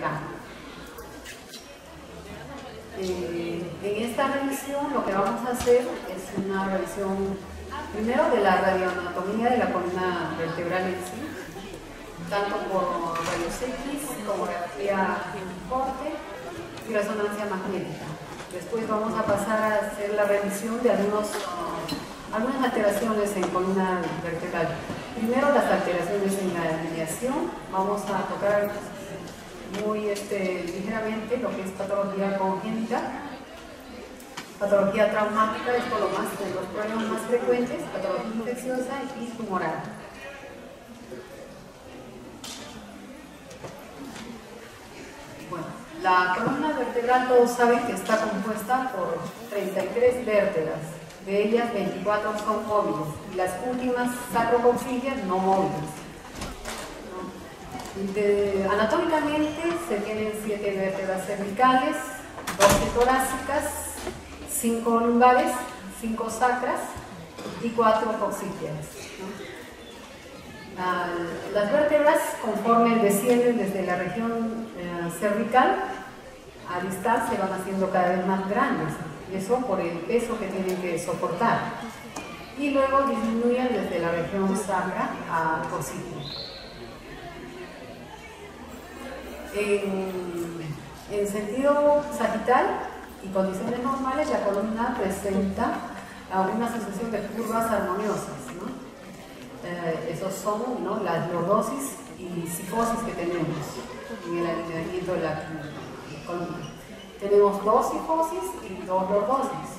vertebral. En esta revisión lo que vamos a hacer es una revisión primero de la radioanatomía de la columna vertebral en sí, tanto por rayos X, tomografía corte y resonancia magnética. Después vamos a pasar a hacer la revisión de algunas alteraciones en columna vertebral. Primero las alteraciones en la alineación, vamos a tocar muy ligeramente lo que es patología congénita, patología traumática, es por lo más de los problemas más frecuentes, patología infecciosa y tumoral. Bueno, la columna vertebral todos saben que está compuesta por 33 vértebras, de ellas 24 son móviles y las últimas sacrocoxilias no móviles. Anatómicamente se tienen 7 vértebras cervicales, 12 torácicas, 5 lumbares, 5 sacras y 4 coxígeas. Las vértebras, conforme descienden desde la región cervical a distal, se van haciendo cada vez más grandes, y eso por el peso que tienen que soportar. Y luego disminuyen desde la región sacra a coxígea. En sentido sagital y condiciones normales, la columna presenta una sucesión de curvas armoniosas, ¿no? Esos son, ¿no?, las lordosis y cifosis que tenemos en el alineamiento de la columna. Tenemos 2 cifosis y 2 lordosis.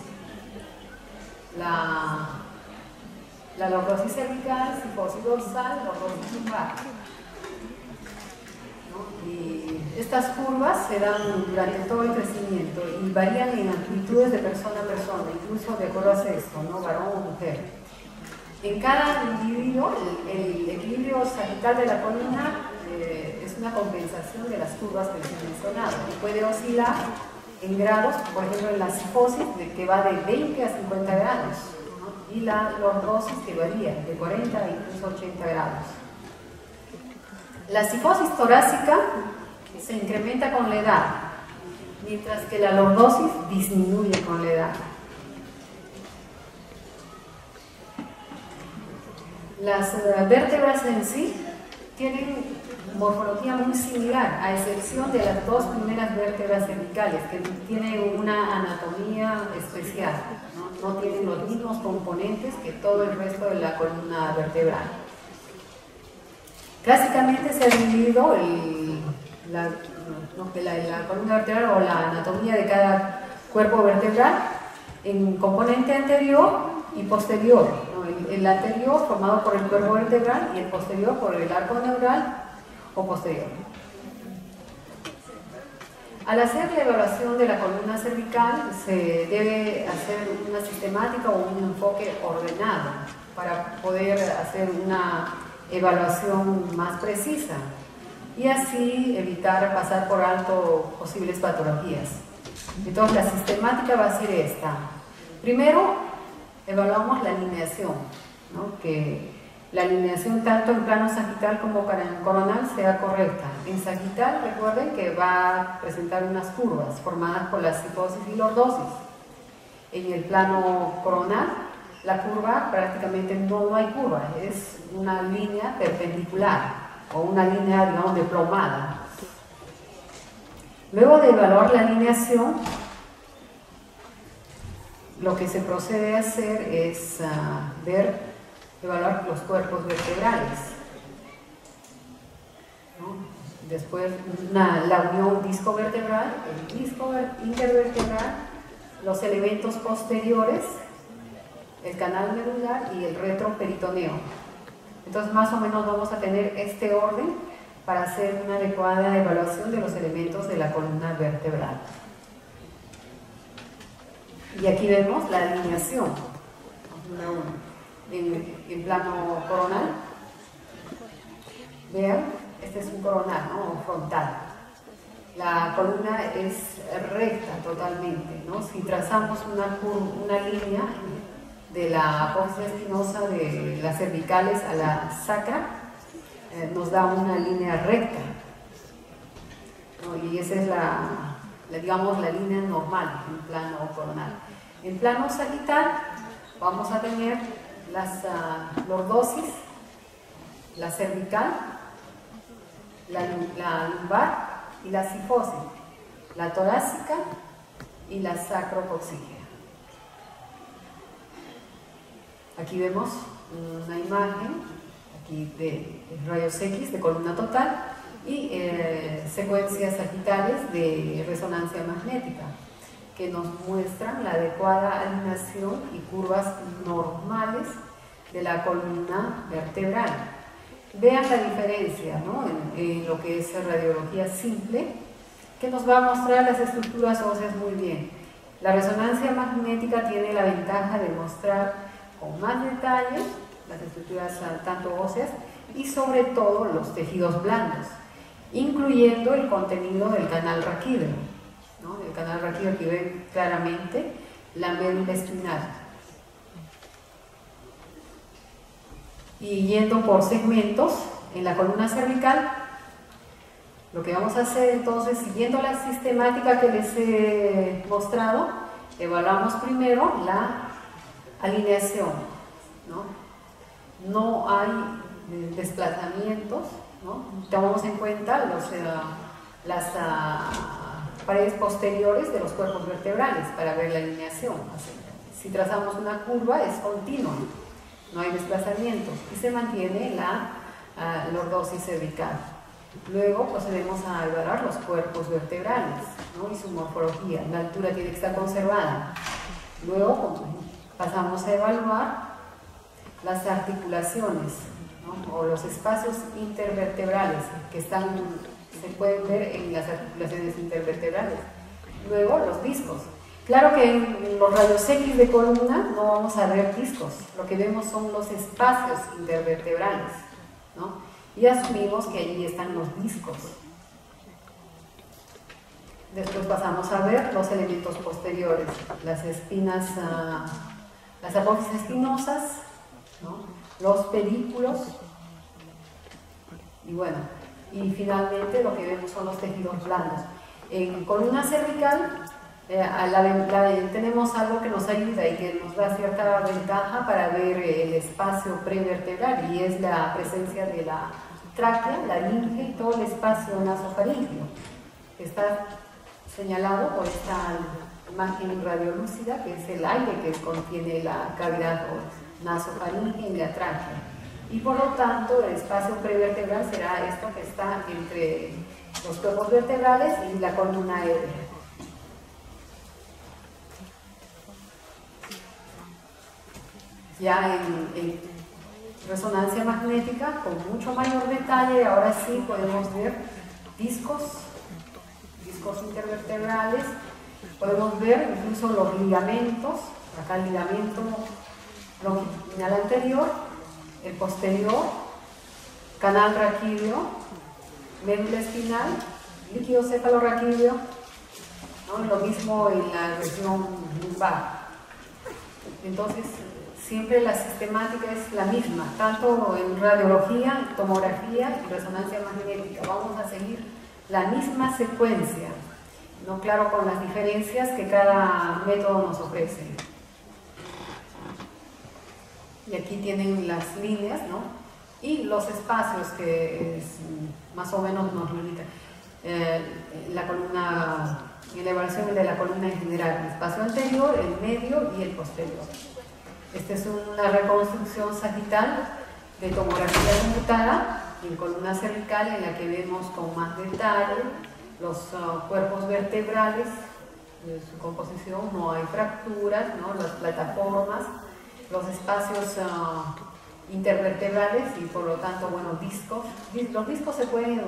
La lordosis cervical, cifosis dorsal, lordosis lumbar. Y estas curvas se dan durante todo el crecimiento y varían en amplitudes de persona a persona, incluso de acuerdo a sexo, ¿no?, varón o mujer. En cada individuo, el equilibrio sagital de la columna es una compensación de las curvas que les he mencionado y puede oscilar en grados, por ejemplo en la cifosis, que va de 20 a 50 grados, ¿no?, y la lordosis, que varía de 40 a incluso 80 grados. La cifosis torácica se incrementa con la edad, mientras que la lordosis disminuye con la edad. Las vértebras en sí tienen morfología muy similar, a excepción de las 2 primeras vértebras cervicales, que tienen una anatomía especial, no tienen los mismos componentes que todo el resto de la columna vertebral. Clásicamente se ha dividido la columna vertebral o la anatomía de cada cuerpo vertebral en componente anterior y posterior, ¿no? El anterior formado por el cuerpo vertebral y el posterior por el arco neural o posterior. Al hacer la evaluación de la columna cervical se debe hacer una sistemática o un enfoque ordenado para poder hacer una evaluación más precisa y así evitar pasar por alto posibles patologías. Entonces la sistemática va a ser esta. Primero evaluamos la alineación, ¿no?, que la alineación tanto en plano sagital como coronal sea correcta. En sagital recuerden que va a presentar unas curvas formadas por la cifosis y lordosis. En el plano coronal la curva prácticamente no hay curva, es una línea perpendicular o una línea, digamos, desplomada. Luego de evaluar la alineación, lo que se procede a hacer es evaluar los cuerpos vertebrales, ¿no? Después la unión disco-vertebral, el disco intervertebral, los elementos posteriores, el canal medular y el retroperitoneo. Entonces más o menos vamos a tener este orden para hacer una adecuada evaluación de los elementos de la columna vertebral. Y aquí vemos la alineación en plano coronal. Vean, este es un coronal, ¿no?, frontal. La columna es recta totalmente, ¿no? Si trazamos una línea de la apófisis espinosa de las cervicales a la sacra, nos da una línea recta, ¿no? y esa es digamos, la línea normal en plano coronal. En plano sagital vamos a tener las lordosis, la cervical, la lumbar y la sifosis, la torácica y la sacrocoxígea. Aquí vemos una imagen aquí de rayos X de columna total y secuencias sagitales de resonancia magnética que nos muestran la adecuada alineación y curvas normales de la columna vertebral. Vean la diferencia, ¿no? en lo que es radiología simple, que nos va a mostrar las estructuras óseas muy bien. La resonancia magnética tiene la ventaja de mostrar con más detalle las estructuras tanto óseas y sobre todo los tejidos blandos, incluyendo el contenido del canal raquídeo, ¿no? El canal raquídeo que ve claramente la médula espinal. Y yendo por segmentos, en la columna cervical, lo que vamos a hacer entonces, siguiendo la sistemática que les he mostrado, evaluamos primero la alineación, no hay desplazamientos, ¿no? Tomamos en cuenta las paredes posteriores de los cuerpos vertebrales para ver la alineación. Si trazamos una curva es continua, no hay desplazamientos y se mantiene la lordosis cervical. Luego procedemos a evaluar los cuerpos vertebrales, ¿no? Y su morfología. La altura tiene que estar conservada. Luego pasamos a evaluar las articulaciones, ¿no? O los espacios intervertebrales que se pueden ver en las articulaciones intervertebrales. Luego los discos. Claro que en los rayos X de columna no vamos a ver discos, lo que vemos son los espacios intervertebrales, ¿no? Y asumimos que allí están los discos. Después pasamos a ver los elementos posteriores, las espinas, las apófisis espinosas, ¿no? Los pedículos, y bueno, y finalmente lo que vemos son los tejidos blandos. En columna cervical tenemos algo que nos ayuda y que nos da cierta ventaja para ver el espacio prevertebral, y es la presencia de la tráquea, la laringe y todo el espacio nasofaríngeo, que está señalado por esta imagen radiolúcida, que es el aire que contiene la cavidad nasofaríngea y la tráquea. Y por lo tanto, el espacio prevertebral será esto que está entre los cuerpos vertebrales y la columna aérea. Ya en resonancia magnética, con mucho mayor detalle, ahora sí podemos ver discos intervertebrales, podemos ver incluso los ligamentos, acá el ligamento longitudinal anterior, el posterior, canal raquídeo, médula espinal, líquido cefalorraquídeo, ¿no? Lo mismo en la región lumbar. Entonces, siempre la sistemática es la misma, tanto en radiología, tomografía y resonancia magnética. Vamos a seguir la misma secuencia, ¿no? Claro, con las diferencias que cada método nos ofrece. Y aquí tienen las líneas, ¿no? Y los espacios que más o menos nos limitan. La columna, en la evaluación de la columna en general, el espacio anterior, el medio y el posterior. Esta es una reconstrucción sagital de tomografía computada en columna cervical, en la que vemos con más detalle los cuerpos vertebrales, su composición, no hay fracturas, ¿no? Las plataformas, los espacios intervertebrales y por lo tanto, bueno, discos. Los discos se pueden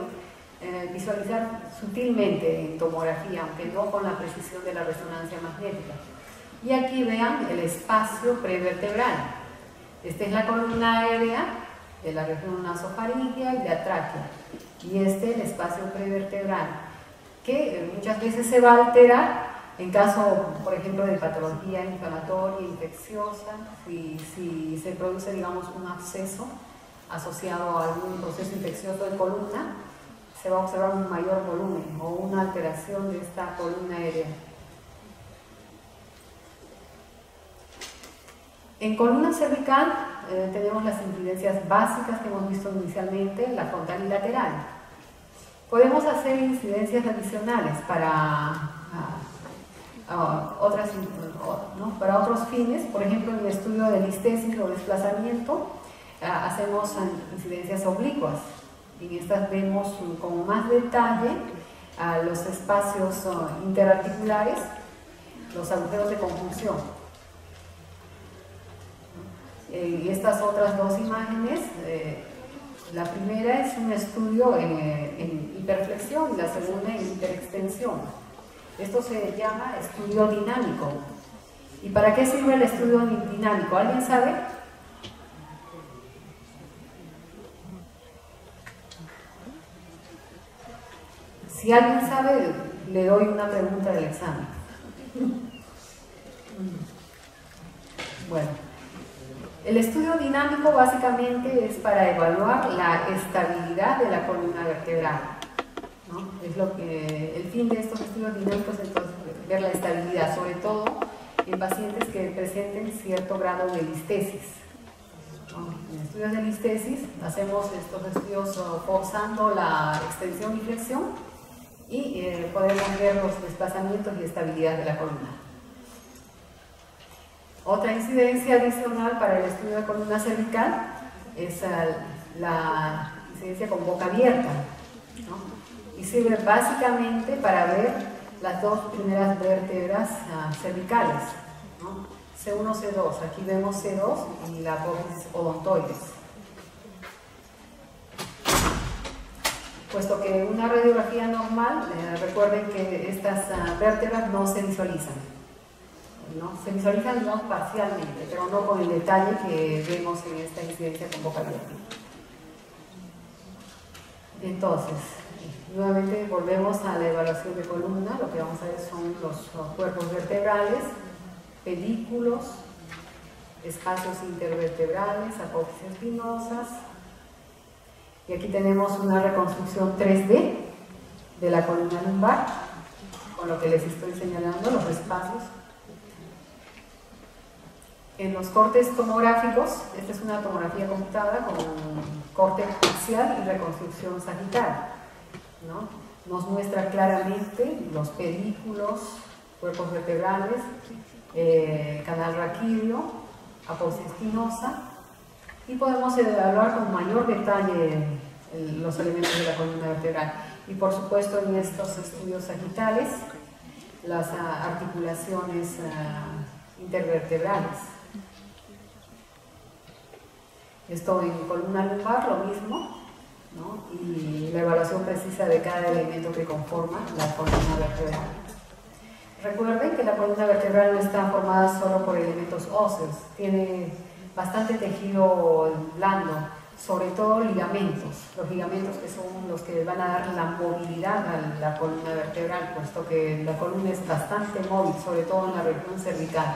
visualizar sutilmente en tomografía, aunque no con la precisión de la resonancia magnética. Y aquí vean el espacio prevertebral. Esta es la columna aérea de la región nasofaríngea y la tráquea. Y el espacio prevertebral, que muchas veces se va a alterar en caso, por ejemplo, de patología inflamatoria, infecciosa, si se produce, digamos, un absceso asociado a algún proceso infeccioso de columna, se va a observar un mayor volumen, o una alguna alteración de esta columna aérea. En columna cervical tenemos las incidencias básicas que hemos visto inicialmente, la frontal y lateral. Podemos hacer incidencias adicionales para otros fines. Por ejemplo, en el estudio de listesis o desplazamiento hacemos incidencias oblicuas. En estas vemos con más detalle los espacios interarticulares, los agujeros de conjunción. Y estas otras dos imágenes, la primera es un estudio en hiperflexión y la segunda en hiperextensión. Esto se llama estudio dinámico. ¿Y para qué sirve el estudio dinámico? ¿Alguien sabe? Si alguien sabe, le doy una pregunta del examen. Bueno, el estudio dinámico básicamente es para evaluar la estabilidad de la columna vertebral, ¿no? Es lo que el fin de estos estudios dinámicos es entonces ver la estabilidad, sobre todo en pacientes que presenten cierto grado de listesis, ¿no? En estudios de listesis hacemos estos estudios forzando la extensión y flexión y podemos ver los desplazamientos y estabilidad de la columna. Otra incidencia adicional para el estudio de columna cervical es la incidencia con boca abierta, ¿no? Y sirve básicamente para ver las dos primeras vértebras cervicales, ¿no? C1, C2. Aquí vemos C2 y la apófisis odontoides. Puesto que una radiografía normal, recuerden que estas vértebras no se visualizan, ¿no? Se visualizan, digamos, parcialmente, pero no con el detalle que vemos en esta incidencia con boca abierta. Entonces, nuevamente volvemos a la evaluación de columna. Lo que vamos a ver son los cuerpos vertebrales, pedículos, espacios intervertebrales, apófisis espinosas. Y aquí tenemos una reconstrucción 3D de la columna lumbar, con lo que les estoy señalando, los espacios. En los cortes tomográficos, esta es una tomografía computada con corte axial y reconstrucción sagital, ¿no? Nos muestra claramente los pedículos, cuerpos vertebrales, canal raquídeo, apófisis espinosa, y podemos evaluar con mayor detalle los elementos de la columna vertebral. Y por supuesto en estos estudios sagitales, las articulaciones intervertebrales. Esto en columna lumbar, lo mismo, ¿no? Y la evaluación precisa de cada elemento que conforma la columna vertebral. Recuerden que la columna vertebral no está formada solo por elementos óseos, tiene bastante tejido blando, sobre todo ligamentos. Los ligamentos que son los que van a dar la movilidad a la columna vertebral, puesto que la columna es bastante móvil, sobre todo en la región cervical.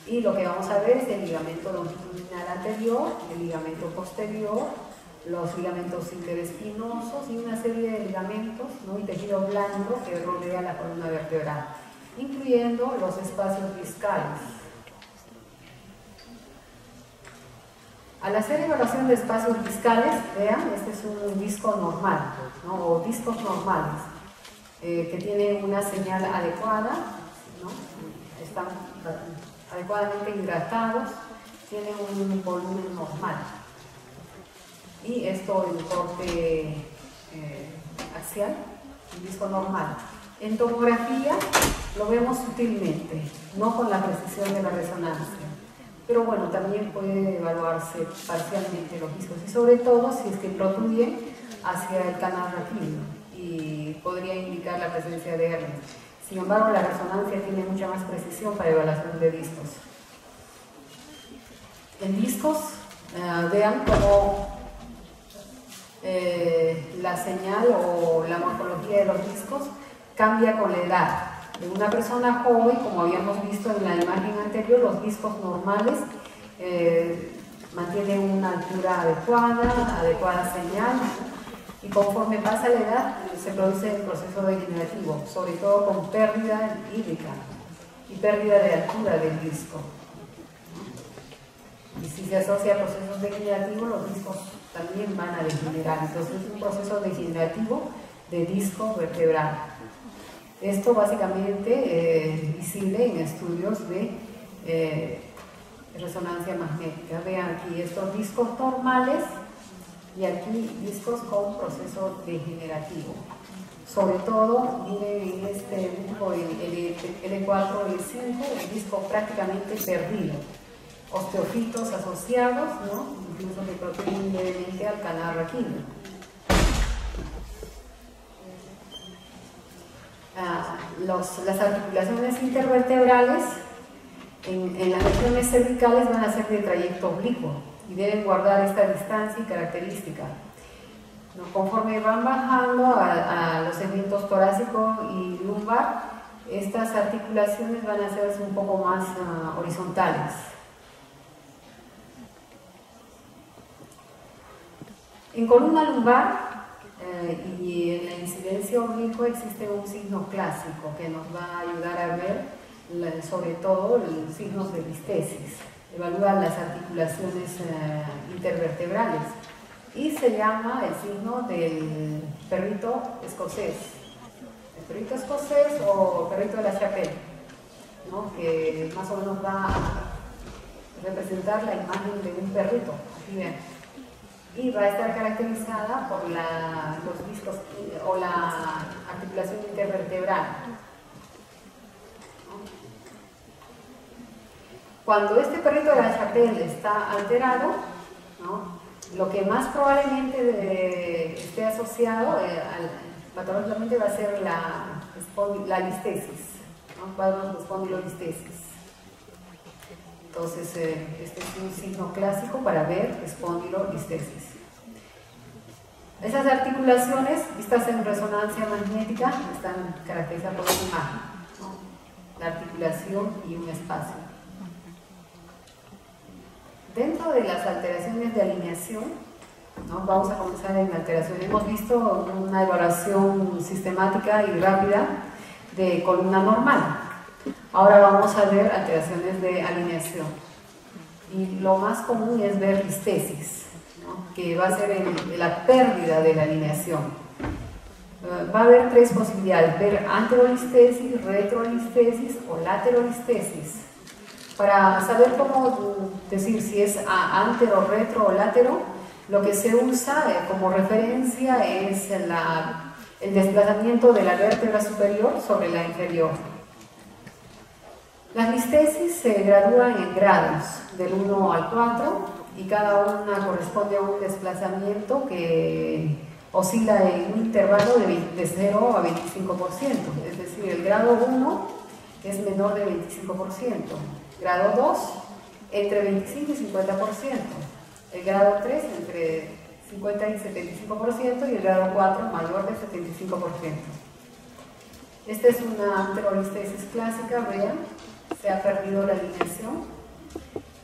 Y lo que vamos a ver es el ligamento longitudinal anterior, el ligamento posterior, los ligamentos interespinosos y una serie de ligamentos, ¿no? Y tejido blando que rodea la columna vertebral, incluyendo los espacios discales. Al hacer evaluación de espacios discales, vean, este es un disco normal, ¿no? O discos normales, que tienen una señal adecuada, ¿no? Están adecuadamente hidratados, tienen un volumen normal. Y esto en corte axial, un disco normal. En tomografía lo vemos sutilmente, no con la precisión de la resonancia. Pero bueno, también puede evaluarse parcialmente los discos y sobre todo si es que protruyen hacia el canal raquídeo y podría indicar la presencia de hernia. Sin embargo, la resonancia tiene mucha más precisión para evaluación de discos. En discos, vean cómo la señal o la morfología de los discos cambia con la edad. En una persona joven, como habíamos visto en la imagen anterior, los discos normales mantienen una altura adecuada señal, y conforme pasa la edad se produce el proceso degenerativo, sobre todo con pérdida hídrica y pérdida de altura del disco. Y si se asocia a procesos degenerativos, los discos también van a degenerar. Entonces es un proceso degenerativo de disco vertebral. Esto básicamente es visible en estudios de resonancia magnética. Vean aquí estos discos normales y aquí discos con proceso degenerativo. Sobre todo, miren en este grupo, el L4, L5, el disco prácticamente perdido. Osteofitos asociados, ¿no? Incluso que protegen levemente al canal raquídeo. Las articulaciones intervertebrales en las regiones cervicales van a ser de trayecto oblicuo y deben guardar esta distancia y característica. ¿No? Conforme van bajando a los segmentos torácico y lumbar, estas articulaciones van a hacerse un poco más horizontales. En columna lumbar y en la incidencia oblicua existe un signo clásico que nos va a ayudar a ver sobre todo los signos de listesis. Evalúa las articulaciones intervertebrales y se llama el signo del perrito escocés. El perrito escocés o perrito de la Chapelle, ¿no? Que más o menos va a representar la imagen de un perrito. Aquí ven. Y va a estar caracterizada por los discos o la articulación intervertebral. Cuando este perrito de la Chapelle está alterado, ¿no? Lo que más probablemente esté asociado patológicamente va a ser la listesis, ¿no? Cuadros de espondilolistesis. Entonces, este es un signo clásico para ver espondilolistesis. Esas articulaciones, vistas en resonancia magnética, están caracterizadas por una imagen, ¿no? La articulación y un espacio. Dentro de las alteraciones de alineación, ¿no? Vamos a comenzar en alteración. Hemos visto una evaluación sistemática y rápida de columna normal. Ahora vamos a ver alteraciones de alineación. Y lo más común es ver listesis, ¿no? Que va a ser la pérdida de la alineación. Va a haber tres posibilidades: ver anterolistesis, retrolistesis o laterolistesis. Para saber cómo decir si es antero, retro o látero, lo que se usa como referencia es el desplazamiento de la vértebra superior sobre la inferior. Las listesis se gradúan en grados, del 1 al 4, y cada una corresponde a un desplazamiento que oscila en un intervalo de 0 a 25%, es decir, el grado 1 es menor de 25%. Grado 2, entre 25 y 50%. El grado 3, entre 50 y 75%. Y el grado 4, mayor de 75%. Esta es una anterolistesis clásica, vean. Se ha perdido la alineación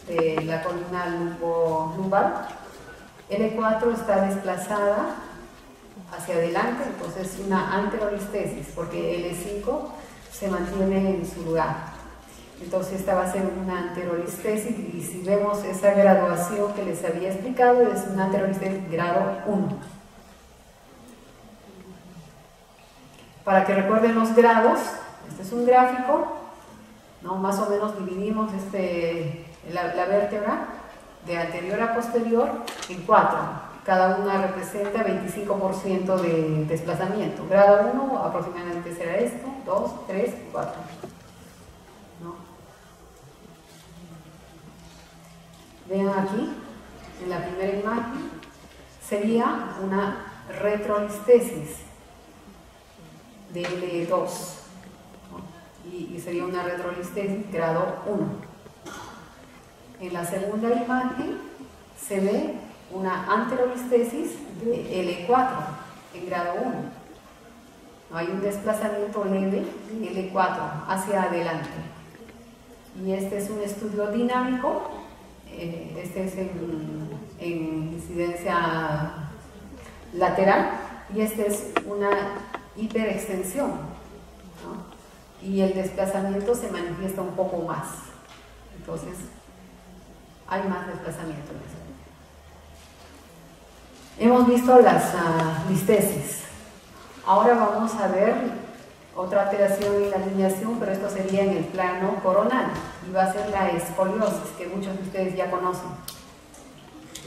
de la columna lumbar. L4 está desplazada hacia adelante, entonces una anterolistesis, porque L5 se mantiene en su lugar. Entonces esta va a ser una anterolistesis, y si vemos esa graduación que les había explicado, es una anterolistesis grado 1. Para que recuerden los grados, este es un gráfico, ¿no? Más o menos dividimos la vértebra de anterior a posterior en 4. Cada una representa 25% de desplazamiento. Grado 1 aproximadamente será esto, 2, 3, 4. ¿No? Vean aquí, en la primera imagen, sería una retrolistesis de L2, ¿no? Y sería una retrolistesis grado 1. En la segunda imagen se ve una anterolistesis de L4 en grado 1. Hay un desplazamiento leve de L4 hacia adelante. Y este es un estudio dinámico. Este es en incidencia lateral. y esta es una hiperextensión, ¿no? Y el desplazamiento se manifiesta un poco más, entonces hay más desplazamiento en eso. Hemos visto las listesis. Ahora vamos a ver otra alteración en la alineación, pero esto sería en el plano coronal y va a ser la escoliosis, que muchos de ustedes ya conocen.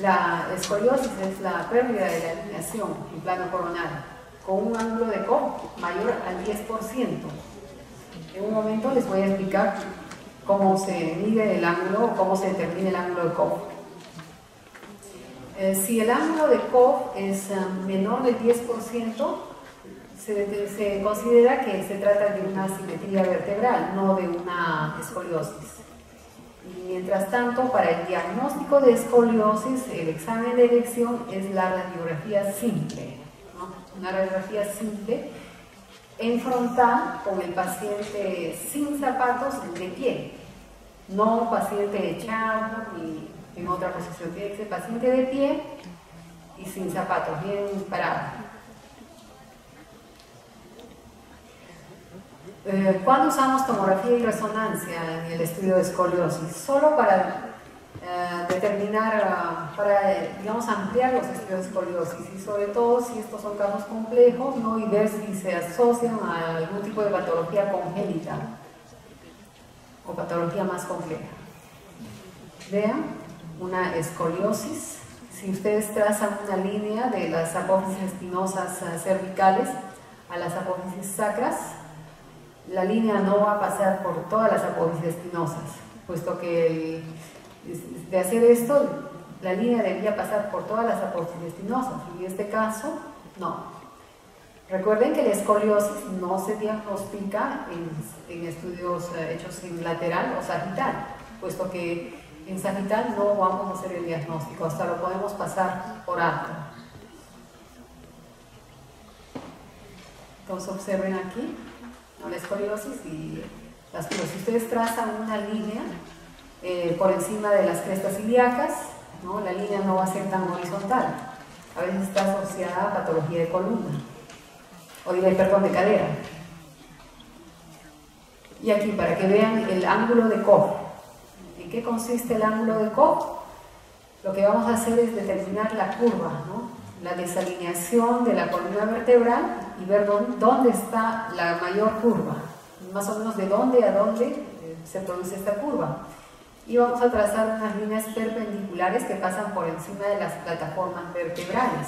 La escoliosis es la pérdida de la alineación en plano coronal con un ángulo de Cobb mayor al 10%. En un momento les voy a explicar cómo se mide el ángulo o cómo se determina el ángulo de Cobb. Si el ángulo de Cobb es menor del 10%, se considera que se trata de una asimetría vertebral, no de una escoliosis. Y mientras tanto, para el diagnóstico de escoliosis, el examen de elección es la radiografía simple, ¿no? Una radiografía simple en frontal con el paciente sin zapatos de pie, no paciente echado ni en otra posición, tiene que ser paciente de pie y sin zapatos, bien parado. ¿Cuándo usamos tomografía y resonancia en el estudio de escoliosis? Solo para determinar, digamos, ampliar los estudios de escoliosis y sobre todo si estos son casos complejos, ¿no? Y ver si se asocian a algún tipo de patología congénita o patología más compleja. Vean, una escoliosis. Si ustedes trazan una línea de las apófisis espinosas cervicales a las apófisis sacras, la línea no va a pasar por todas las apófisis espinosas, puesto que de hacer esto, la línea debería pasar por todas las apófisis espinosas, y en este caso, no. Recuerden que la escoliosis no se diagnostica en estudios hechos en lateral o sagital, puesto que en sagital no vamos a hacer el diagnóstico, hasta lo podemos pasar por alto. Entonces observen aquí, ¿no? La escoliosis y si ustedes trazan una línea por encima de las crestas ilíacas, ¿no? La línea no va a ser tan horizontal, a veces está asociada a patología de columna, o de cadera. Y aquí para que vean el ángulo de Cobb. ¿En qué consiste el ángulo de Cobb? Lo que vamos a hacer es determinar la curva, ¿no? La desalineación de la columna vertebral y ver dónde está la mayor curva, más o menos de dónde a dónde se produce esta curva. Y vamos a trazar unas líneas perpendiculares que pasan por encima de las plataformas vertebrales,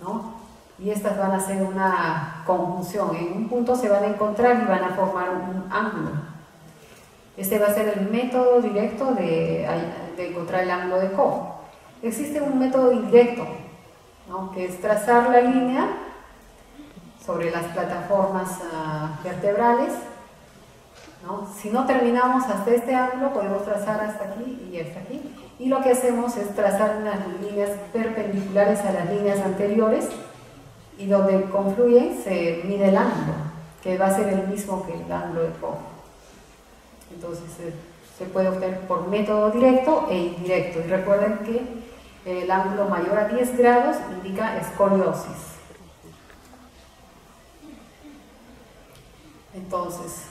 ¿no? Y estas van a hacer una conjunción. En un punto se van a encontrar y van a formar un ángulo. Este va a ser el método directo de encontrar el ángulo de Cobb. Existe un método indirecto, ¿no? Que es trazar la línea sobre las plataformas vertebrales, ¿no? Si no terminamos hasta este ángulo, podemos trazar hasta aquí y hasta aquí. Y lo que hacemos es trazar unas líneas perpendiculares a las líneas anteriores y donde confluyen se mide el ángulo, que va a ser el mismo que el ángulo de Cobb. Entonces se puede obtener por método directo e indirecto. Y recuerden que el ángulo mayor a 10 grados indica escoliosis. Entonces,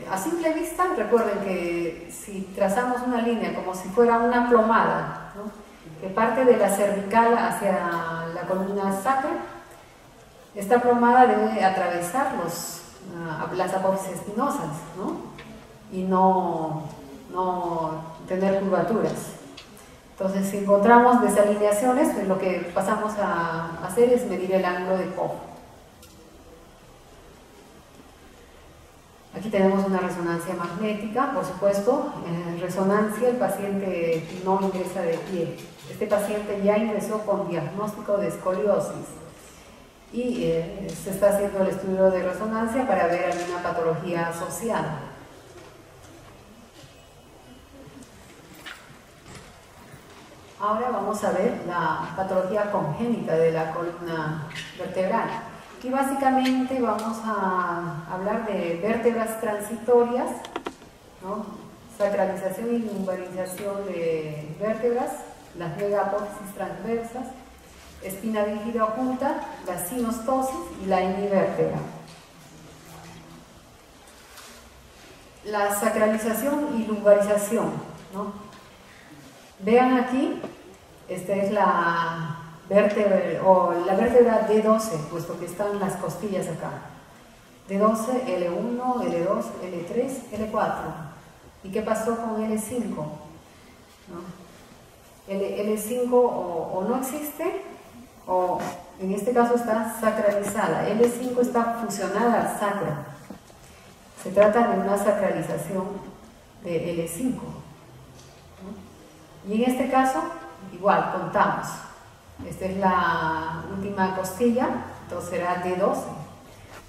a simple vista, recuerden que si trazamos una línea como si fuera una plomada, ¿no? Que parte de la cervical hacia la columna sacra, esta plomada debe atravesar las apófisis espinosas, ¿no? Y no tener curvaturas. Entonces, si encontramos desalineaciones, pues lo que pasamos a hacer es medir el ángulo de Cobb. Aquí tenemos una resonancia magnética, por supuesto. En resonancia el paciente no ingresa de pie. Este paciente ya ingresó con diagnóstico de escoliosis y se está haciendo el estudio de resonancia para ver alguna patología asociada. Ahora vamos a ver la patología congénita de la columna vertebral. Aquí básicamente vamos a hablar de vértebras transitorias, ¿no? Sacralización y lumbarización de vértebras, las megaapófisis transversas, espina bífida oculta, la sinostosis y la hemivértebra. La sacralización y lumbarización, ¿no? Vean aquí, esta es la vértebra, o la vértebra D12, puesto que están las costillas acá. D12, L1, L2, L3, L4. ¿Y qué pasó con L5? ¿No? L5 o no existe, o en este caso está sacralizada. L5 está fusionada al sacro. Se trata de una sacralización de L5. ¿No? Y en este caso, igual, contamos. Esta es la última costilla, entonces será D12.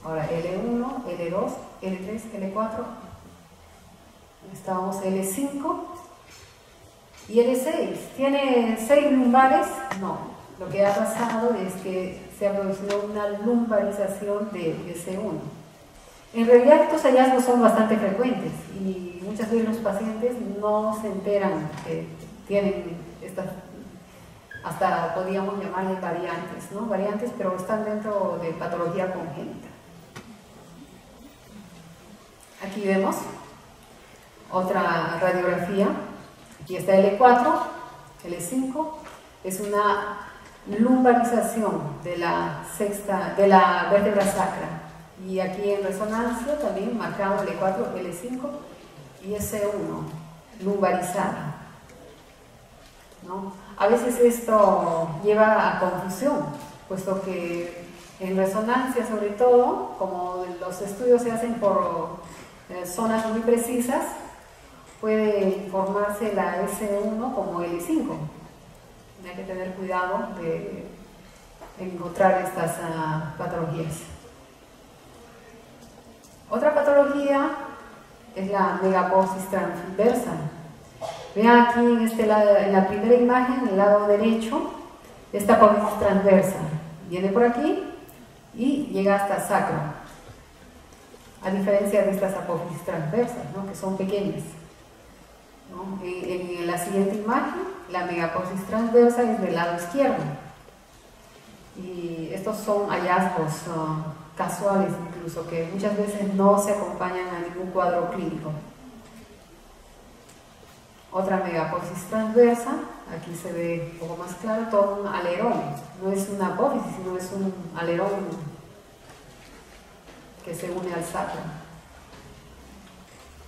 Ahora L1, L2, L3, L4. Estábamos L5 y L6. ¿Tiene 6 lumbares? No. Lo que ha pasado es que se ha producido una lumbarización de S1. En realidad estos hallazgos son bastante frecuentes y muchas veces los pacientes no se enteran que tienen estas, hasta podríamos llamarles variantes, ¿no? Variantes, pero están dentro de patología congénita. Aquí vemos otra radiografía. Aquí está L4, L5, es una lumbarización de la vértebra sacra. Y aquí en resonancia también marcado L4, L5 y S1, lumbarizada, ¿no? A veces esto lleva a confusión, puesto que en resonancia, sobre todo, como los estudios se hacen por zonas muy precisas, puede informarse la S1 como L5. Hay que tener cuidado de encontrar estas patologías. Otra patología es la megaposis transversa. Vean aquí en la primera imagen, en el lado derecho, esta apófisis transversa. Viene por aquí y llega hasta sacro. A diferencia de estas apófisis transversas, ¿no? Que son pequeñas, ¿no? En la siguiente imagen, la megaposis transversa es del lado izquierdo. Y estos son hallazgos casuales incluso, que muchas veces no se acompañan a ningún cuadro clínico. Otra megaposis transversa, aquí se ve un poco más claro, todo un alerón. No es una apófisis, sino es un alerón que se une al sacro.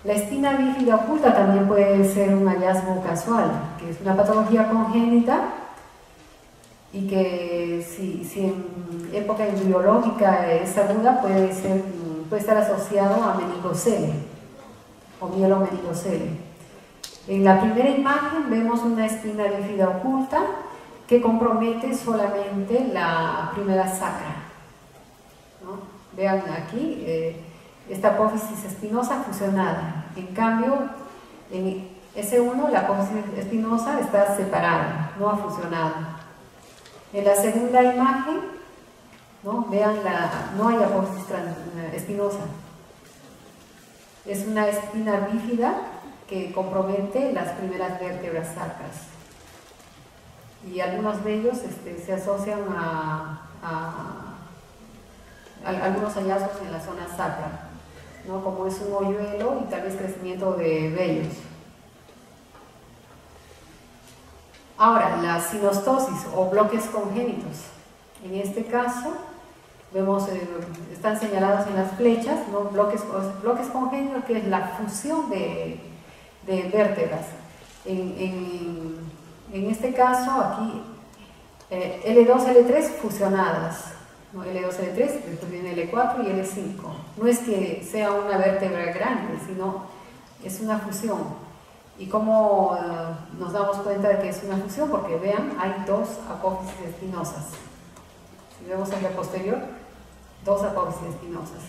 La espina bífida oculta también puede ser un hallazgo casual, que es una patología congénita y que si en época embriológica es aguda puede estar asociado a meningocelia o mielomenigocelia. En la primera imagen vemos una espina bífida oculta que compromete solamente la primera sacra, ¿no? Vean aquí esta apófisis espinosa fusionada. En cambio, en S1 la apófisis espinosa está separada, no ha fusionado. En la segunda imagen, ¿no? Vean, no hay apófisis espinosa. Es una espina bífida que compromete las primeras vértebras sacras. Y algunos de ellos se asocian a algunos hallazgos en la zona sacra, ¿no? Como es un hoyuelo y tal vez crecimiento de vellos. Ahora, la sinostosis o bloques congénitos. En este caso, vemos, están señalados en las flechas, ¿no? bloques congénitos, que es la fusión de vértebras. En este caso, aquí, L2, L3 fusionadas, ¿no? L2, L3, después viene L4 y L5. No es que sea una vértebra grande, sino es una fusión. ¿Y cómo nos damos cuenta de que es una fusión? Porque vean, hay dos apófisis espinosas. Si vemos en la posterior, dos apófisis espinosas.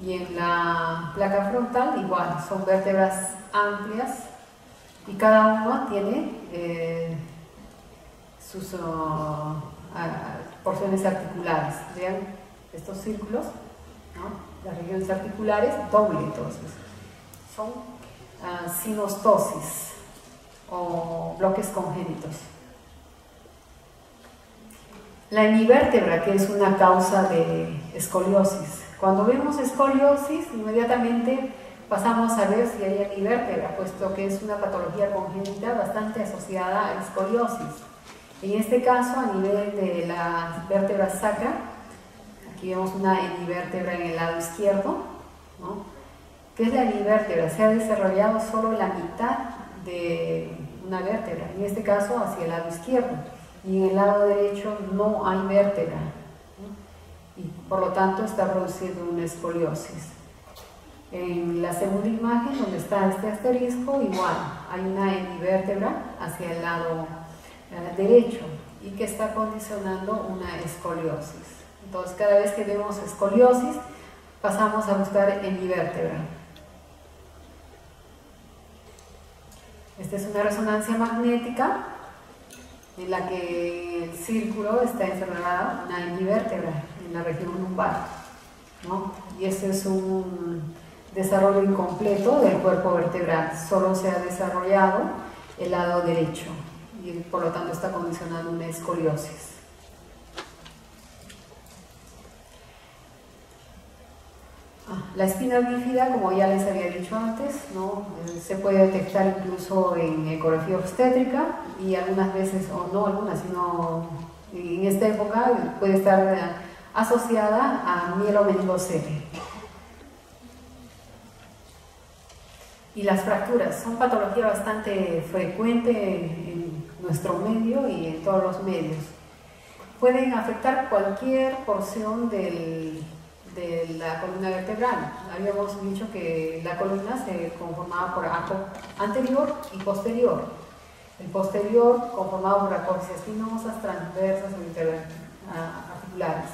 Y en la placa frontal igual, son vértebras amplias y cada una tiene sus porciones articulares. Vean estos círculos, ¿no? Las regiones articulares doble, entonces son sinostosis o bloques congénitos. La hemivértebra, que es una causa de escoliosis. Cuando vemos escoliosis, inmediatamente pasamos a ver si hay hemivértebra, puesto que es una patología congénita bastante asociada a escoliosis. En este caso, a nivel de la vértebra sacra, aquí vemos una hemivértebra en el lado izquierdo, ¿no? ¿Qué es la hemivértebra? Se ha desarrollado solo la mitad de una vértebra, en este caso hacia el lado izquierdo, y en el lado derecho no hay vértebra, ¿no? Y por lo tanto está produciendo una escoliosis. En la segunda imagen, donde está este asterisco, igual hay una hemivértebra hacia el lado derecho y que está condicionando una escoliosis. Entonces, cada vez que vemos escoliosis, pasamos a buscar hemivértebra. Esta es una resonancia magnética en la que el círculo está encerrada una hemivértebra en la región lumbar, ¿no? Y este es un desarrollo incompleto del cuerpo vertebral, solo se ha desarrollado el lado derecho y por lo tanto está condicionando una escoliosis. La espina bífida, como ya les había dicho antes, ¿no? Se puede detectar incluso en ecografía obstétrica y algunas veces, o no algunas, sino en esta época puede estar asociada a mielomeningocele. Y las fracturas son patología bastante frecuente en nuestro medio y en todos los medios. Pueden afectar cualquier porción de la columna vertebral. Habíamos dicho que la columna se conformaba por arco anterior y posterior. El posterior conformado por apófisis espinosas, transversas o interarticulares.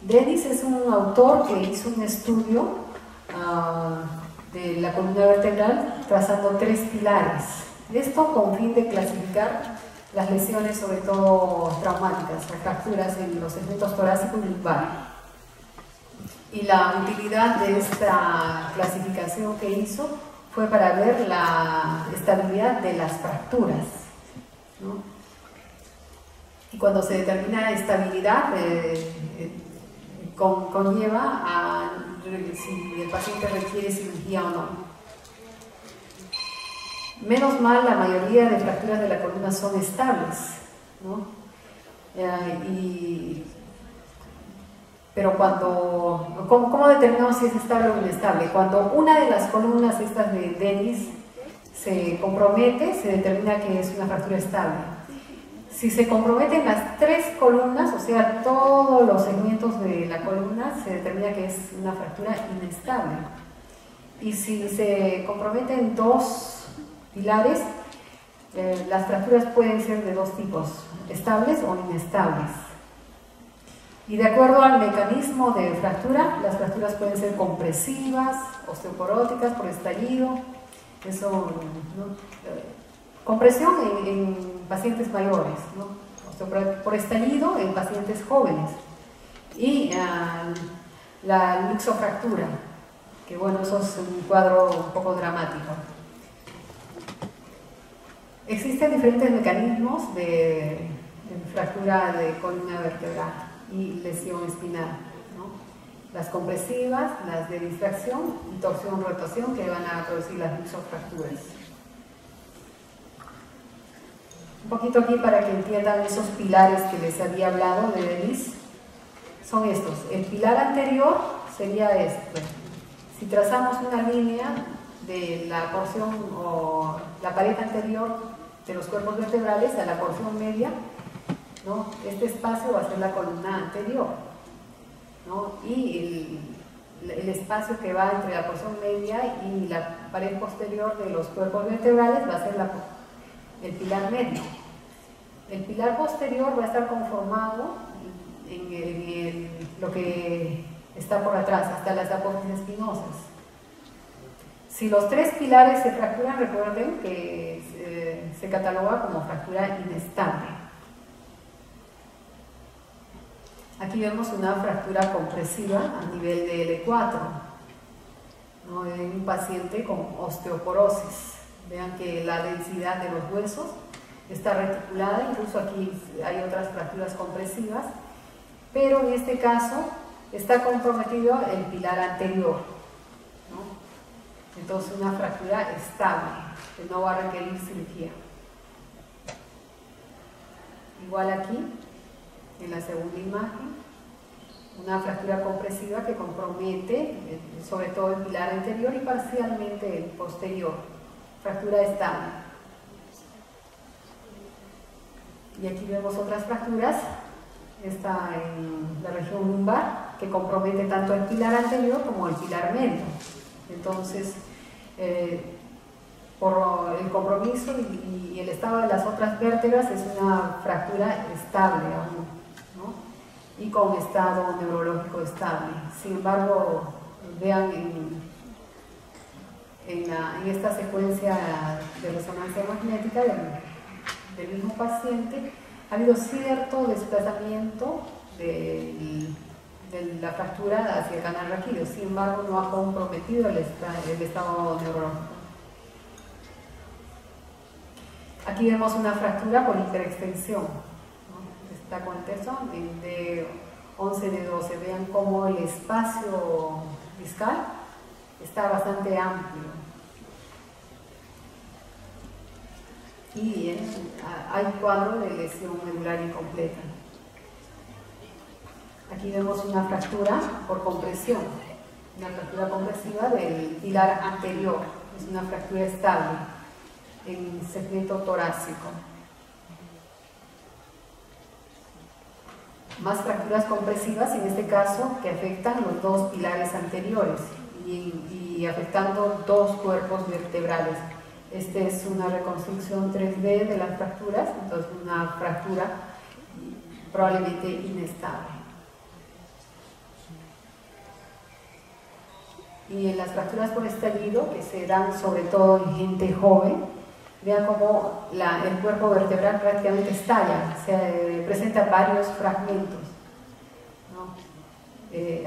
Dennis es un autor que hizo un estudio de la columna vertebral trazando 3 pilares. Esto con fin de clasificar las lesiones, sobre todo traumáticas o fracturas en los segmentos torácico y lumbar. Y la utilidad de esta clasificación que hizo fue para ver la estabilidad de las fracturas, ¿no? Y cuando se determina estabilidad, conlleva a si el paciente requiere cirugía o no. Menos mal, la mayoría de fracturas de la columna son estables, ¿no? Pero ¿cómo determinamos si es estable o inestable? Cuando una de las columnas estas de Dennis se compromete, se determina que es una fractura estable. Si se comprometen las 3 columnas, o sea, todos los segmentos de la columna, se determina que es una fractura inestable. Y si se comprometen 2 pilares, las fracturas pueden ser de 2 tipos, estables o inestables. Y de acuerdo al mecanismo de fractura, las fracturas pueden ser compresivas, osteoporóticas por estallido, eso, ¿no? Compresión en pacientes mayores, ¿no? Por estallido en pacientes jóvenes. Y la luxofractura, que bueno, eso es un cuadro un poco dramático. Existen diferentes mecanismos de fractura de columna vertebral y lesión espinal, ¿no? Las compresivas, las de distracción y torsión-rotación, que van a producir las luxofracturas. Un poquito aquí para que entiendan esos pilares que les había hablado de Dennis. Son estos. El pilar anterior sería este. Si trazamos una línea de la porción o la pared anterior de los cuerpos vertebrales a la porción media, ¿no? Este espacio va a ser la columna anterior, ¿no? Y el espacio que va entre la porción media y la pared posterior de los cuerpos vertebrales va a ser el pilar medio. El pilar posterior va a estar conformado en lo que está por atrás, hasta las apófisis espinosas. Si los 3 pilares se fracturan, recuerden que se cataloga como fractura inestable. Aquí vemos una fractura compresiva a nivel de L4, ¿no? En un paciente con osteoporosis. Vean que la densidad de los huesos está reticulada, incluso aquí hay otras fracturas compresivas, pero en este caso está comprometido el pilar anterior, ¿no? Entonces una fractura estable, que no va a requerir cirugía. Igual aquí, en la segunda imagen, una fractura compresiva que compromete sobre todo el pilar anterior y parcialmente el posterior, fractura estable. Y aquí vemos otras fracturas, esta en la región lumbar, que compromete tanto el pilar anterior como el pilar medio. Entonces, por el compromiso y el estado de las otras vértebras, es una fractura estable aún, ¿no? Y con estado neurológico estable. Sin embargo, vean en esta secuencia de resonancia magnética del mismo paciente, ha habido cierto desplazamiento de la fractura hacia el canal raquídeo, sin embargo no ha comprometido el estado neurológico. Aquí vemos una fractura por hiperextensión, ¿no? Está con el texto de 11 de 12. Vean cómo el espacio discal está bastante amplio. Y hay cuadro de lesión medular incompleta. Aquí vemos una fractura por compresión, una fractura compresiva del pilar anterior. Es una fractura estable en segmento torácico. Más fracturas compresivas, en este caso, que afectan los dos pilares anteriores y afectando dos cuerpos vertebrales. Esta es una reconstrucción 3D de las fracturas, entonces una fractura probablemente inestable. Y en las fracturas por estallido, que se dan sobre todo en gente joven, vean cómo el cuerpo vertebral prácticamente estalla, se presenta varios fragmentos, ¿no?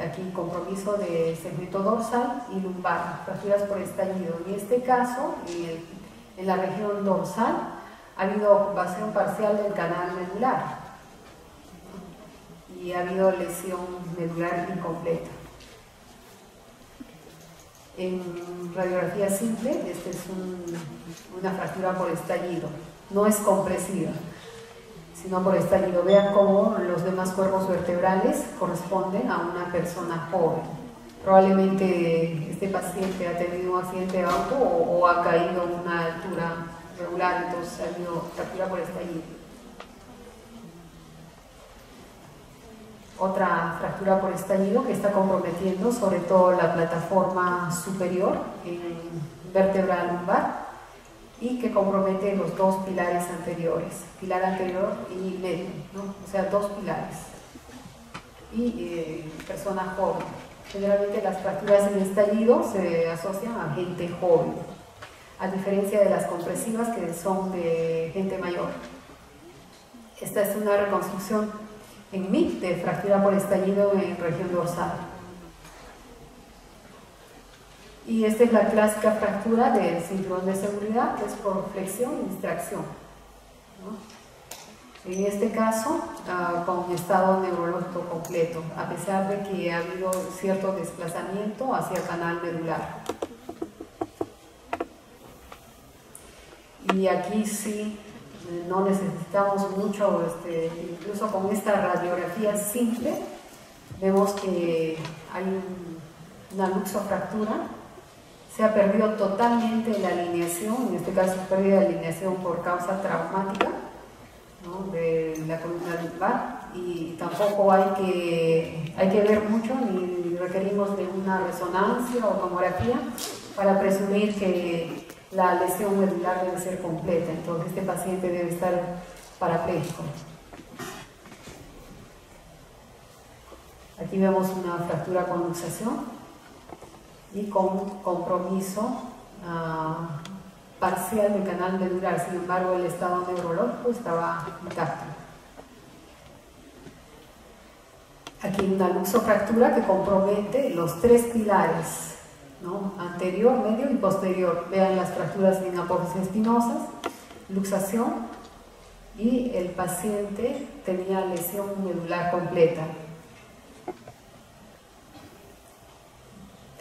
Aquí compromiso de segmento dorsal y lumbar, fracturas por estallido. En este caso, en la región dorsal, ha habido ocupación parcial del canal medular, ¿no? Y ha habido lesión medular incompleta. En radiografía simple, esta es una fractura por estallido, no es compresiva, sino por estallido. Vean cómo los demás cuerpos vertebrales corresponden a una persona joven. Probablemente este paciente ha tenido un accidente de auto o ha caído en una altura regular, entonces ha habido fractura por estallido. Otra fractura por estallido que está comprometiendo sobre todo la plataforma superior en vértebra lumbar y que compromete los dos pilares anteriores, pilar anterior y medio, ¿no? O sea, dos pilares. Y persona joven. Generalmente las fracturas en estallido se asocian a gente joven, a diferencia de las compresivas que son de gente mayor. Esta es una reconstrucción en MIC de fractura por estallido en región dorsal. Y esta es la clásica fractura del cinturón de seguridad, que es por flexión y distracción, ¿no? En este caso, con estado neurológico completo, a pesar de que ha habido cierto desplazamiento hacia el canal medular. Y aquí sí, no necesitamos mucho, incluso con esta radiografía simple, vemos que hay una luxofractura, se ha perdido totalmente la alineación, en este caso pérdida de alineación por causa traumática, ¿no? De la columna lumbar, y tampoco hay que ver mucho, ni requerimos de una resonancia o tomografía para presumir que la lesión medular debe ser completa, entonces este paciente debe estar parapléjico. Aquí vemos una fractura con luxación y con compromiso parcial del canal medular, sin embargo el estado neurológico estaba intacto. Aquí una luxofractura que compromete los tres pilares, ¿no? Anterior, medio y posterior. Vean las fracturas en apófisis espinosas, luxación y el paciente tenía lesión medular completa.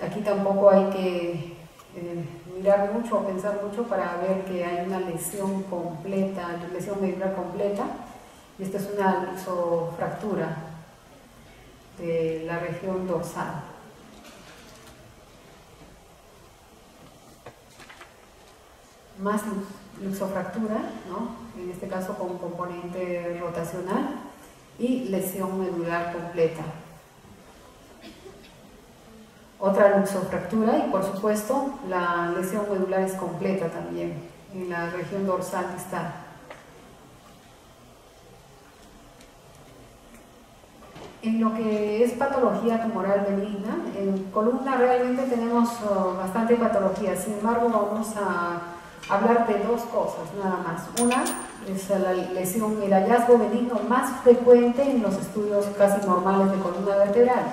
Aquí tampoco hay que mirar mucho o pensar mucho para ver que hay una lesión completa, lesión medular completa, y esta es una luxofractura de la región dorsal. Más luxofractura, ¿no? En este caso con componente rotacional, y lesión medular completa. Otra luxofractura y por supuesto la lesión medular es completa también en la región dorsal distal. En lo que es patología tumoral benigna, en columna realmente tenemos bastante patología, sin embargo vamos a hablar de dos cosas nada más. Una es la lesión, el hallazgo benigno más frecuente en los estudios casi normales de columna vertebral,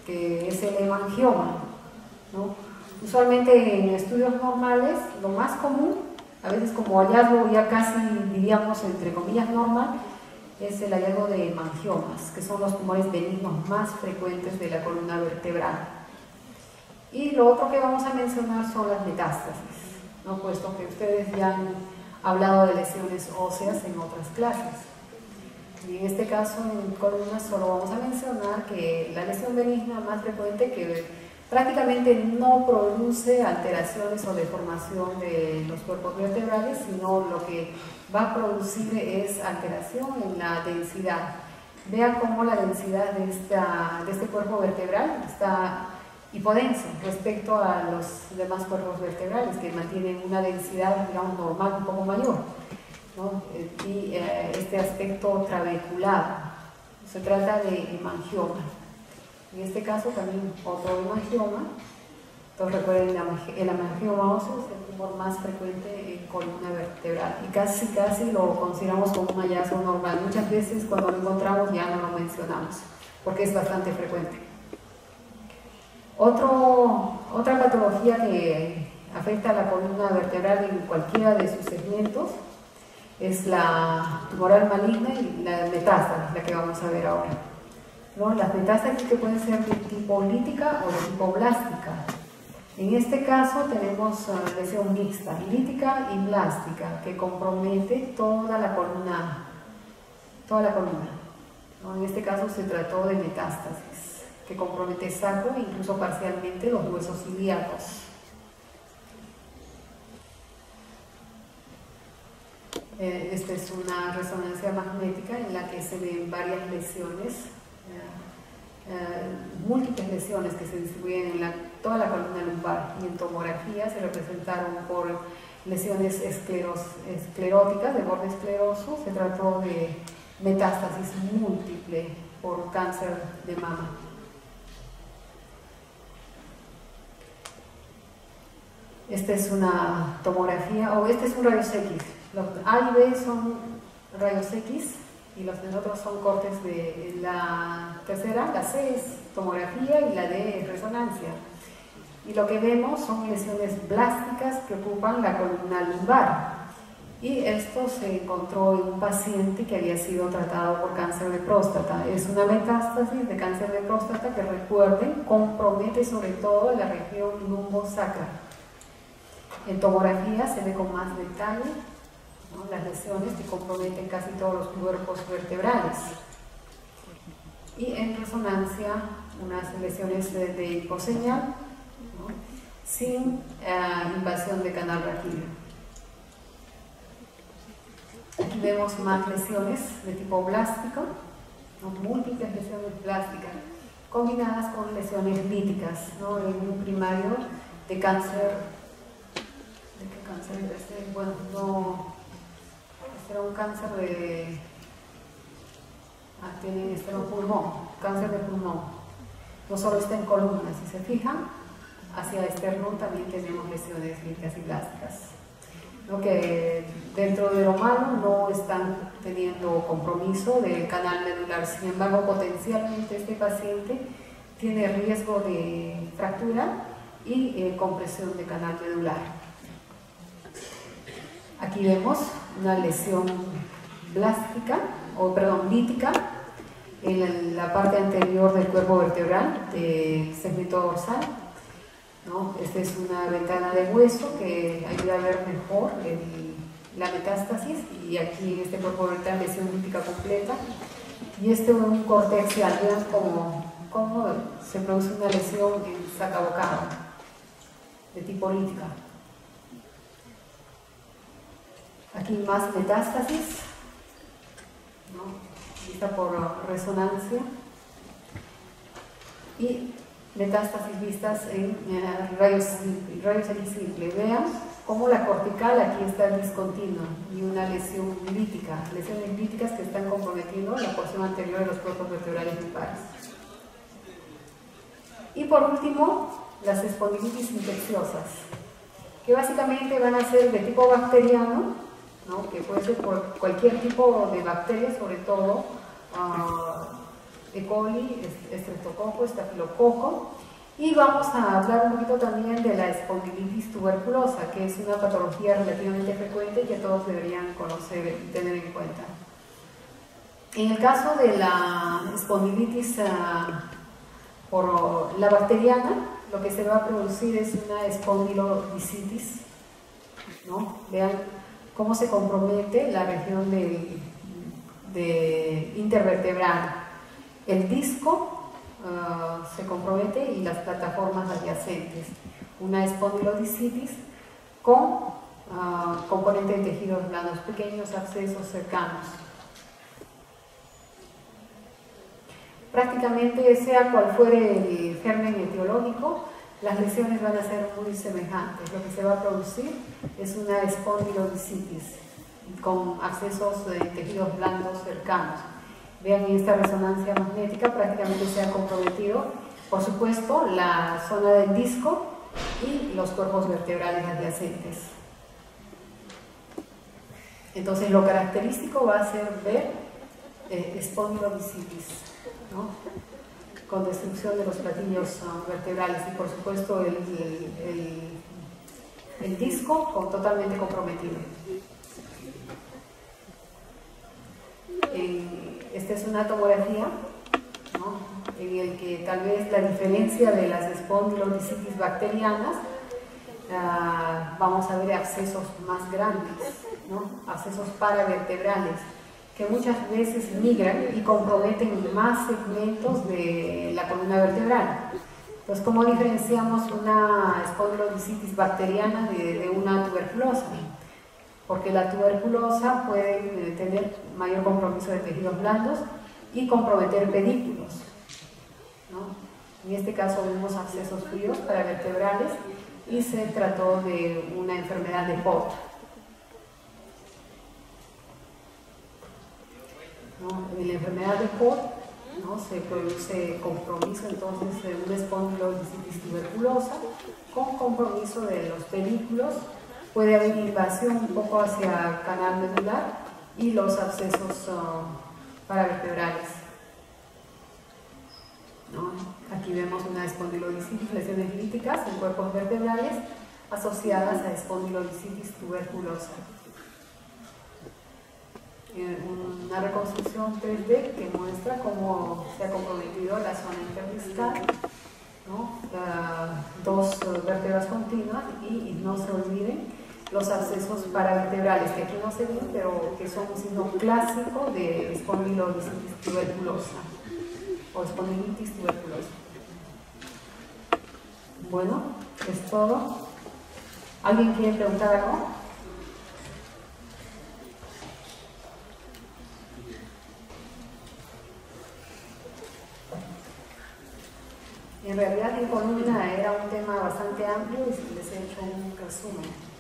que es el hemangioma, ¿no? Usualmente en estudios normales lo más común, a veces como hallazgo ya casi diríamos entre comillas normal, es el hallazgo de hemangiomas, que son los tumores benignos más frecuentes de la columna vertebral. Y lo otro que vamos a mencionar son las metástasis, ¿no? Puesto que ustedes ya han hablado de lesiones óseas en otras clases. Y en este caso, en columna, solo vamos a mencionar que la lesión benigna más frecuente, que prácticamente no produce alteraciones o deformación de los cuerpos vertebrales, sino lo que va a producir es alteración en la densidad. Vean cómo la densidad de este cuerpo vertebral está hipodenso respecto a los demás cuerpos vertebrales, que mantienen una densidad, digamos, normal un poco mayor, ¿no? Y este aspecto trabeculado, se trata de hemangioma. En este caso también otro hemangioma. Entonces recuerden, el hemangioma óseo es el tumor más frecuente en columna vertebral y casi lo consideramos como un hallazgo normal. Muchas veces cuando lo encontramos ya no lo mencionamos porque es bastante frecuente. Otra patología que afecta a la columna vertebral en cualquiera de sus segmentos es la tumoral maligna y la metástasis, la que vamos a ver ahora, ¿no? Las metástasis que pueden ser de tipo lítica o de tipo blástica. En este caso tenemos lesión mixta, lítica y blástica, que compromete toda la columna, ¿no? En este caso se trató de metástasis, que compromete sacro e incluso parcialmente los huesos ilíacos. Esta es una resonancia magnética en la que se ven varias lesiones, múltiples lesiones que se distribuyen en toda la columna lumbar, y en tomografía se representaron por lesiones escleróticas de borde escleroso. Se trató de metástasis múltiple por cáncer de mama. Esta es una tomografía, o este es un rayos X. Los A y B son rayos X y los otros son cortes de la tercera. La C es tomografía y la D es resonancia. Y lo que vemos son lesiones blásticas que ocupan la columna lumbar. Y esto se encontró en un paciente que había sido tratado por cáncer de próstata. Es una metástasis de cáncer de próstata que, recuerden, compromete sobre todo la región lumbosacra. En tomografía se ve con más detalle, ¿no? Las lesiones que comprometen casi todos los cuerpos vertebrales. Y en resonancia, unas lesiones de hiposeñal, ¿no? Sin invasión de canal raquídeo. Aquí vemos más lesiones de tipo blástico, ¿no? Múltiples lesiones blásticas combinadas con lesiones líticas, ¿no? En un primario de cáncer. ¿De qué cáncer era este? Bueno, no, este era un cáncer de... este era un pulmón, cáncer de pulmón. No solo está en columna, si se fijan, hacia esternón también tenemos lesiones líticas y blásticas, ¿no? Que dentro de lo malo no están teniendo compromiso del canal medular. Sin embargo, potencialmente este paciente tiene riesgo de fractura y compresión de canal medular. Aquí vemos una lesión lítica en la parte anterior del cuerpo vertebral del segmento dorsal, ¿no? Esta es una ventana de hueso que ayuda a ver mejor la metástasis, y aquí en este cuerpo vertebral lesión lítica completa, y este es un córtex gangliar. Vean cómo se produce una lesión en sacabocado de tipo lítica. Aquí más metástasis, ¿no? Vista por resonancia, y metástasis vistas en rayos X simple. Vean cómo la cortical aquí está discontinua y una lesión lítica, lesiones líticas que están comprometiendo la porción anterior de los cuerpos vertebrales lumbares. Y por último, las espondilitis infecciosas, que básicamente van a ser de tipo bacteriano, ¿no? Que puede ser por cualquier tipo de bacteria, sobre todo E. coli, estreptococo, estafilococo. Y vamos a hablar un poquito también de la espondilitis tuberculosa, que es una patología relativamente frecuente y que todos deberían conocer y tener en cuenta. En el caso de la espondilitis por la bacteriana, lo que se va a producir es una espondilodicitis, ¿no? Vean cómo se compromete la región de intervertebral. El disco se compromete y las plataformas adyacentes. Una espondilodicitis con componente de tejidos blandos, pequeños abscesos cercanos. Prácticamente, sea cual fuere el germen etiológico, las lesiones van a ser muy semejantes. Lo que se va a producir es una espondilodicitis con accesos de tejidos blandos cercanos. Vean, en esta resonancia magnética prácticamente se ha comprometido, por supuesto, la zona del disco y los cuerpos vertebrales adyacentes. Entonces, lo característico va a ser ver espondilodicitis, ¿no? Con destrucción de los platillos vertebrales y, por supuesto, el disco totalmente comprometido. Esta es una tomografía, ¿no? En el que tal vez la diferencia de las espondilodicitis bacterianas, vamos a ver abscesos más grandes, ¿no? Abscesos paravertebrales, que muchas veces migran y comprometen más segmentos de la columna vertebral. Entonces, ¿cómo diferenciamos una espondilodicitis bacteriana de una tuberculosa? Porque la tuberculosa puede tener mayor compromiso de tejidos blandos y comprometer pedículos, ¿no? En este caso vimos abscesos fríos paravertebrales y se trató de una enfermedad de Pott, ¿no? En la enfermedad de Pott, ¿no? Se produce compromiso entonces de una espondilodicitis tuberculosa con compromiso de los pedículos. Puede haber invasión un poco hacia el canal medular y los abscesos paravertebrales, ¿no? Aquí vemos una espondilodicitis, lesiones líticas en cuerpos vertebrales asociadas a espondilodicitis tuberculosa. Una reconstrucción 3D que muestra cómo se ha comprometido la zona interdiscal, ¿no? Dos vértebras continuas, y no se olviden los abscesos paravertebrales, que aquí no se ven, pero que son un signo clásico de espondilodicitis tuberculosa o espondilitis tuberculosa. Bueno, es todo. ¿Alguien quiere preguntar algo? En realidad, en columna era un tema bastante amplio y les he hecho un resumen.